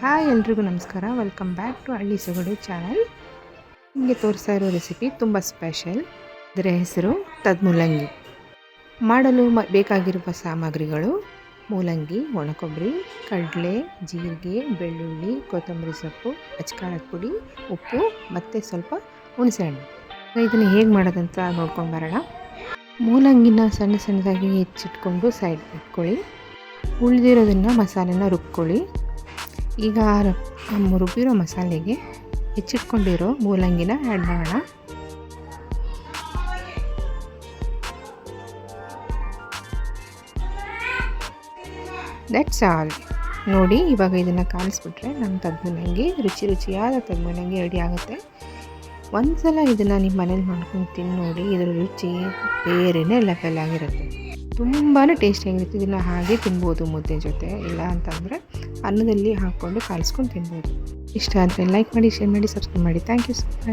Hi ಎಲ್ರಿಗೂ ನಮಸ್ಕಾರ. Welcome back to ಹಳ್ಳಿ ಸೊಗಡು ಚಾನಲ್. ನಿಮಗೆ ತೋರಿಸ್ತಾ ಇರೋ ರೆಸಿಪಿ ತುಂಬ ಸ್ಪೆಷಲ್. ಇದರ ಹೆಸರು ಮೂಲಂಗಿ. ಮಾಡಲು ಬೇಕಾಗಿರುವ ಸಾಮಗ್ರಿಗಳು: ಮೂಲಂಗಿ, ಒಣಕೊಬ್ಬರಿ, ಕಡಲೆ, ಜೀರಿಗೆ, ಬೆಳ್ಳುಳ್ಳಿ, ಕೊತ್ತಂಬರಿ ಸೊಪ್ಪು, ಅಚ್ಕಾರದ ಪುಡಿ, ಉಪ್ಪು ಮತ್ತು ಸ್ವಲ್ಪ ಹುಣಸೆಹಣ್ಣು. ಇದನ್ನು ಹೇಗೆ ಮಾಡೋದಂತ ನೋಡ್ಕೊಂಡು ಬರೋಣ. ಮೂಲಂಗಿನ ಸಣ್ಣ ಸಣ್ಣದಾಗಿ ಹೆಚ್ಚಿಟ್ಕೊಂಡು ಸೈಡ್ ಇಟ್ಕೊಳ್ಳಿ. ಉಳಿದಿರೋದನ್ನು ಮಸಾಲೆನ ರುಬ್ಕೊಳ್ಳಿ. ಈಗ ರುಬ್ಬಿರೋ ಮಸಾಲೆಗೆ ಹೆಚ್ಚಿಟ್ಕೊಂಡಿರೋ ಮೂಲಂಗಿನ ಆ್ಯಡ್ ಮಾಡೋಣ. That's all. ನೋಡಿ, ಇವಾಗ ಇದನ್ನು ಕಾಣಿಸ್ಬಿಟ್ರೆ ನಮ್ಮ ಮೂಲಂಗಿ, ರುಚಿಯಾದ ಮೂಲಂಗಿ ರೆಡಿ ಆಗುತ್ತೆ. ಒಂದ್ಸಲ ಇದನ್ನು ನಿಮ್ಮ ಮನೇಲಿ ಮಾಡ್ಕೊಂಡು ತಿಂದು ನೋಡಿ, ಇದರ ರುಚಿ ಬೇರೆಯೇ ಲೆವೆಲ್ ಆಗಿರುತ್ತೆ. ತುಂಬಾ ಟೇಸ್ಟಿಯಾಗಿರುತ್ತೆ. ಇದನ್ನು ಹಾಗೆ ತಿನ್ಬೋದು ಮುದ್ದೆ ಜೊತೆ, ಇಲ್ಲ ಅಂತಂದರೆ ಅನ್ನದಲ್ಲಿ ಹಾಕ್ಕೊಂಡು ಕಾಲಿಸ್ಕೊಂಡು ತಿನ್ಬೋದು. ಇಷ್ಟ ಆದರೆ ಲೈಕ್ ಮಾಡಿ, ಶೇರ್ ಮಾಡಿ, ಸಬ್ಸ್ಕ್ರೈಬ್ ಮಾಡಿ. Thank you so much.